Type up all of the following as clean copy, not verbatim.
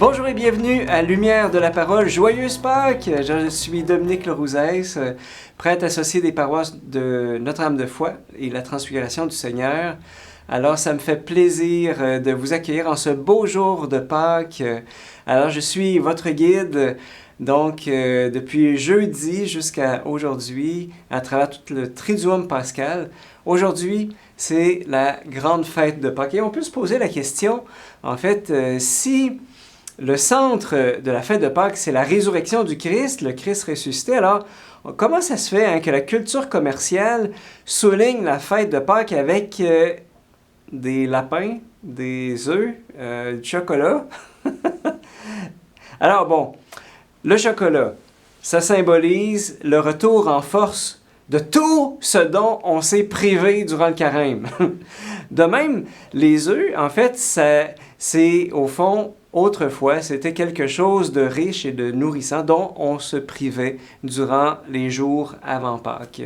Bonjour et bienvenue à Lumière de la Parole. Joyeuse Pâques! Je suis Dominique Lerouzès, prêtre associé des paroisses de Notre-Dame-de-Foix et la Transfiguration du Seigneur. Alors, ça me fait plaisir de vous accueillir en ce beau jour de Pâques. Alors, je suis votre guide, donc, depuis jeudi jusqu'à aujourd'hui, à travers tout le Triduum pascal. Aujourd'hui, c'est la grande fête de Pâques. Et on peut se poser la question, en fait, si le centre de la fête de Pâques, c'est la résurrection du Christ, le Christ ressuscité. Alors, comment ça se fait que la culture commerciale souligne la fête de Pâques avec des lapins, des œufs, du chocolat? Alors bon, le chocolat, ça symbolise le retour en force de tout ce dont on s'est privé durant le carême. De même, les œufs, en fait, c'est au fond, autrefois, c'était quelque chose de riche et de nourrissant dont on se privait durant les jours avant Pâques.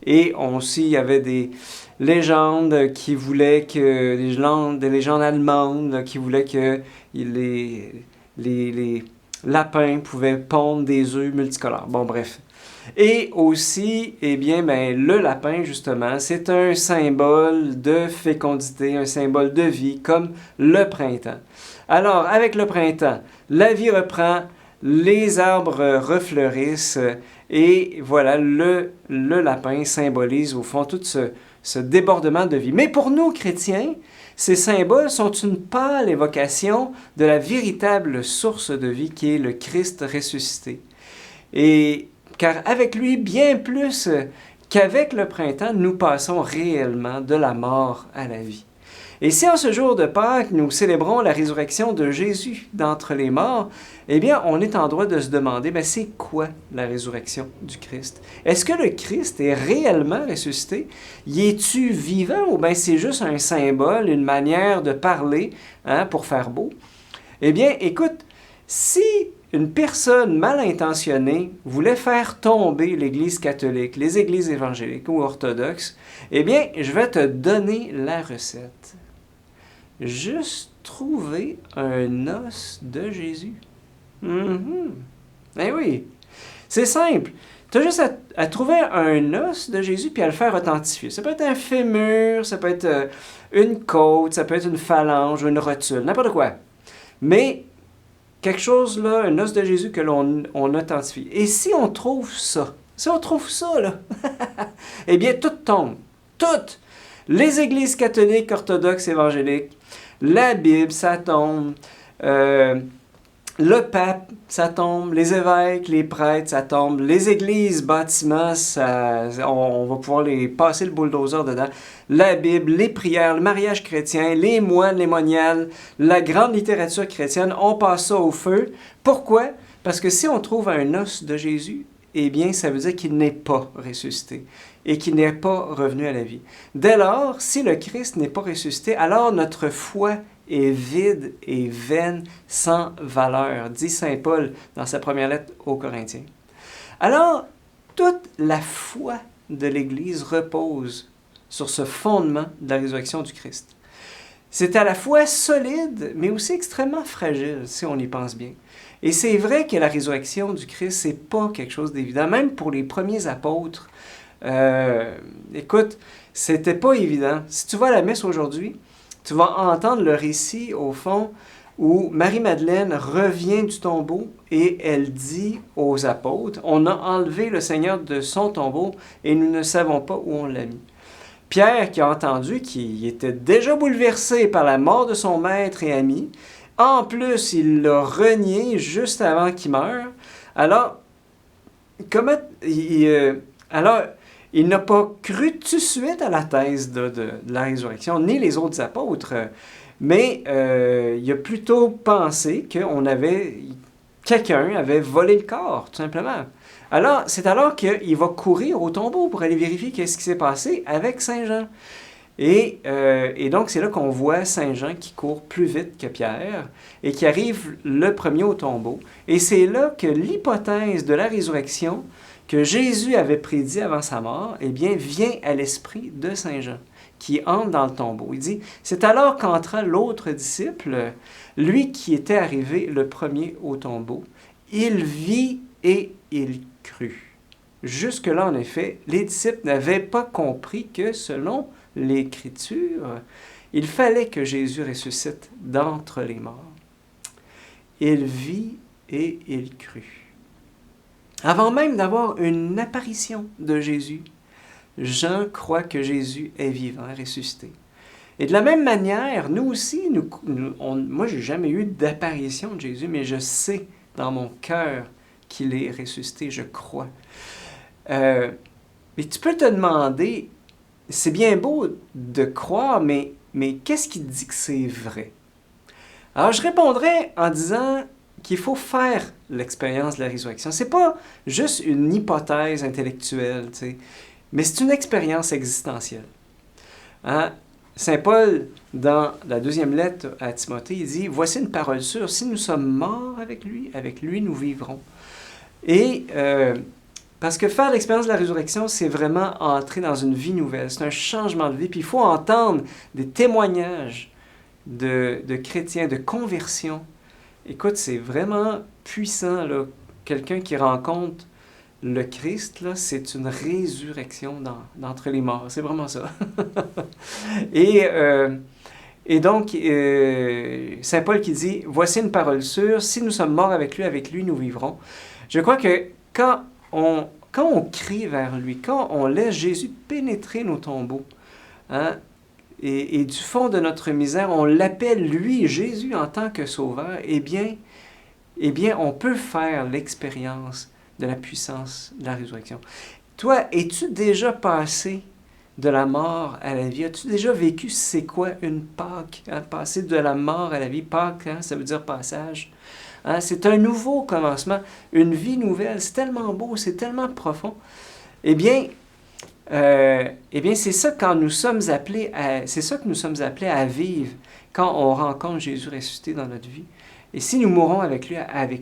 Et aussi, il y avait des légendes qui voulaient que, des légendes allemandes qui voulaient que les lapins pouvaient pondre des œufs multicolores. Bon, bref. Et aussi, eh bien, le lapin, justement, c'est un symbole de fécondité, un symbole de vie, comme le printemps. Alors, avec le printemps, la vie reprend, les arbres refleurissent, et voilà, le lapin symbolise, au fond, tout ce débordement de vie. Mais pour nous, chrétiens, ces symboles sont une pâle évocation de la véritable source de vie qui est le Christ ressuscité. Et car avec lui, bien plus qu'avec le printemps, nous passons réellement de la mort à la vie. Et si en ce jour de Pâques, nous célébrons la résurrection de Jésus d'entre les morts, eh bien, on est en droit de se demander, c'est quoi la résurrection du Christ? Est-ce que le Christ est réellement ressuscité? Y es-tu vivant ou bien c'est juste un symbole, une manière de parler pour faire beau? Eh bien, écoute, si une personne mal intentionnée voulait faire tomber l'Église catholique, les églises évangéliques ou orthodoxes, eh bien, je vais te donner la recette. Juste trouver un os de Jésus. Eh oui, c'est simple. Tu as juste à trouver un os de Jésus puis à le faire authentifier. Ça peut être un fémur, ça peut être une côte, ça peut être une phalange, une rotule, n'importe quoi. Mais quelque chose là, un os de Jésus que l'on authentifie. Et si on trouve ça, là, eh bien, tout tombe. Toutes. Les églises catholiques, orthodoxes, évangéliques, la Bible, ça tombe. Le pape, ça tombe. Les évêques, les prêtres, ça tombe. Les églises, bâtiments, on va pouvoir les passer le bulldozer dedans. La Bible, les prières, le mariage chrétien, les moines, les moniales, la grande littérature chrétienne, on passe ça au feu. Pourquoi? Parce que si on trouve un os de Jésus, eh bien, ça veut dire qu'il n'est pas ressuscité et qu'il n'est pas revenu à la vie. Dès lors, si le Christ n'est pas ressuscité, alors notre foi est vide et vaine, sans valeur, dit saint Paul dans sa première lettre aux Corinthiens. Alors, toute la foi de l'Église repose sur ce fondement de la résurrection du Christ. C'est à la fois solide, mais aussi extrêmement fragile, si on y pense bien. Et c'est vrai que la résurrection du Christ, c'est pas quelque chose d'évident. Même pour les premiers apôtres, écoute, c'était pas évident. Si tu vas à la messe aujourd'hui, tu vas entendre le récit, au fond, où Marie-Madeleine revient du tombeau et elle dit aux apôtres, « On a enlevé le Seigneur de son tombeau et nous ne savons pas où on l'a mis. » Pierre, qui a entendu, qui était déjà bouleversé par la mort de son maître et ami, en plus, il l'a renié juste avant qu'il meure. Alors, il n'a pas cru tout de suite à la thèse de la résurrection, ni les autres apôtres, mais il a plutôt pensé que quelqu'un avait volé le corps, tout simplement. Alors, c'est alors qu'il va courir au tombeau pour aller vérifier qu'est-ce qui s'est passé avec Saint Jean. Et donc, c'est là qu'on voit Saint Jean qui court plus vite que Pierre et qui arrive le premier au tombeau. Et c'est là que l'hypothèse de la résurrection que Jésus avait prédit avant sa mort, eh bien, vient à l'esprit de Saint Jean, qui entre dans le tombeau. Il dit, « C'est alors qu'entra l'autre disciple, lui qui était arrivé le premier au tombeau. Il vit et il crut. » Jusque-là, en effet, les disciples n'avaient pas compris que, selon l'Écriture, il fallait que Jésus ressuscite d'entre les morts. Il vit et il crut. Avant même d'avoir une apparition de Jésus, Jean croit que Jésus est vivant, ressuscité. Et de la même manière, nous aussi, moi, je n'ai jamais eu d'apparition de Jésus, mais je sais dans mon cœur qu'il est ressuscité, je crois. Mais tu peux te demander, c'est bien beau de croire, mais qu'est-ce qui dit que c'est vrai? Alors, je répondrai en disant qu'il faut faire l'expérience de la résurrection. Ce n'est pas juste une hypothèse intellectuelle, tu sais, mais c'est une expérience existentielle. Hein? Saint Paul, dans la deuxième lettre à Timothée, il dit « Voici une parole sûre, si nous sommes morts avec lui nous vivrons. » Et parce que faire l'expérience de la résurrection, c'est vraiment entrer dans une vie nouvelle. C'est un changement de vie. Puis il faut entendre des témoignages de chrétiens, de conversion. Écoute, c'est vraiment puissant, là. Quelqu'un qui rencontre le Christ, là, c'est une résurrection d'entre les morts. C'est vraiment ça. Et donc, Saint Paul qui dit, « Voici une parole sûre, si nous sommes morts avec lui nous vivrons. » Je crois que quand on crie vers lui, quand on laisse Jésus pénétrer nos tombeaux, hein, et du fond de notre misère, on l'appelle lui, Jésus, en tant que sauveur, eh bien, on peut faire l'expérience de la puissance de la résurrection. Toi, es-tu déjà passé de la mort à la vie? As-tu déjà vécu c'est quoi une Pâque? Hein? Passer de la mort à la vie, Pâque, hein? Ça veut dire passage. Hein? C'est un nouveau commencement, une vie nouvelle. C'est tellement beau, c'est tellement profond. Eh bien, c'est ça quand nous sommes appelés c'est ça que nous sommes appelés à vivre quand on rencontre Jésus ressuscité dans notre vie. Et si nous mourons avec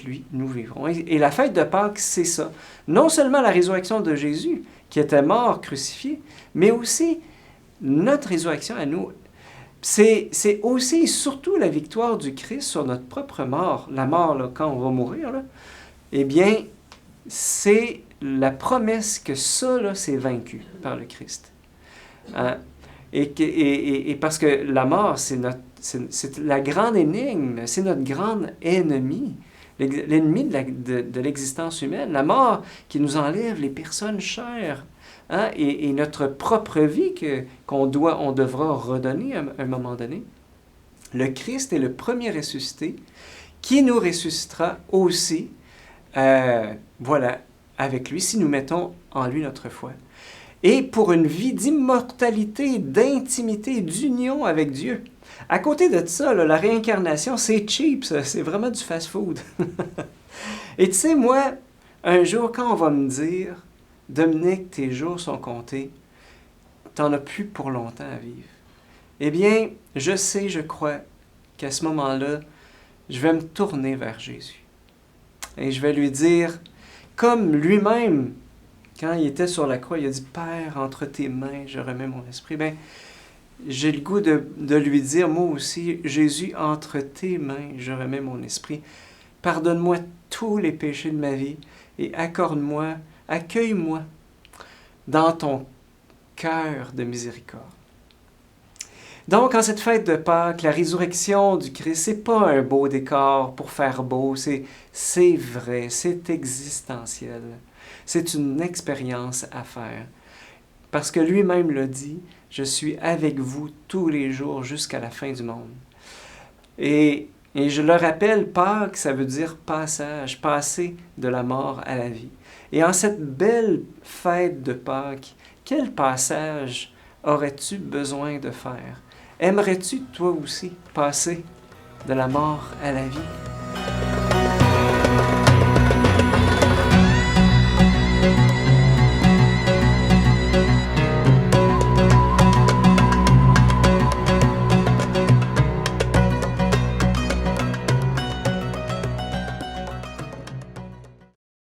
lui, nous vivrons. Et la fête de Pâques, c'est ça. Non seulement la résurrection de Jésus, qui était mort, crucifié, mais aussi notre résurrection à nous. C'est aussi et surtout la victoire du Christ sur notre propre mort. La mort, là, quand on va mourir, là, eh bien, c'est la promesse que ça, là, c'est vaincu par le Christ. Hein? Et parce que la mort, c'est la grande énigme, c'est notre grand ennemi, l'ennemi de l'existence humaine, la mort qui nous enlève les personnes chères, hein, et notre propre vie on devra redonner à un moment donné. Le Christ est le premier ressuscité qui nous ressuscitera aussi, avec lui, si nous mettons en lui notre foi. Et pour une vie d'immortalité, d'intimité, d'union avec Dieu. À côté de ça, là, la réincarnation, c'est cheap, ça. C'est vraiment du fast-food. Et tu sais, moi, un jour, quand on va me dire « Dominique, tes jours sont comptés, t'en as plus pour longtemps à vivre. » Eh bien, je sais, je crois qu'à ce moment-là, je vais me tourner vers Jésus. Et je vais lui dire, comme lui-même, quand il était sur la croix, il a dit « Père, entre tes mains, je remets mon esprit. » Bien, j'ai le goût de lui dire, moi aussi, Jésus, entre tes mains, je remets mon esprit. Pardonne-moi tous les péchés de ma vie et accorde-moi, accueille-moi dans ton cœur de miséricorde. Donc, en cette fête de Pâques, la résurrection du Christ, c'est pas un beau décor pour faire beau, c'est vrai, c'est existentiel. C'est une expérience à faire. Parce que lui-même l'a dit, « Je suis avec vous tous les jours jusqu'à la fin du monde. » Et je le rappelle, Pâques, ça veut dire passage, passer de la mort à la vie. Et en cette belle fête de Pâques, quel passage aurais-tu besoin de faire? Aimerais-tu, toi aussi, passer de la mort à la vie?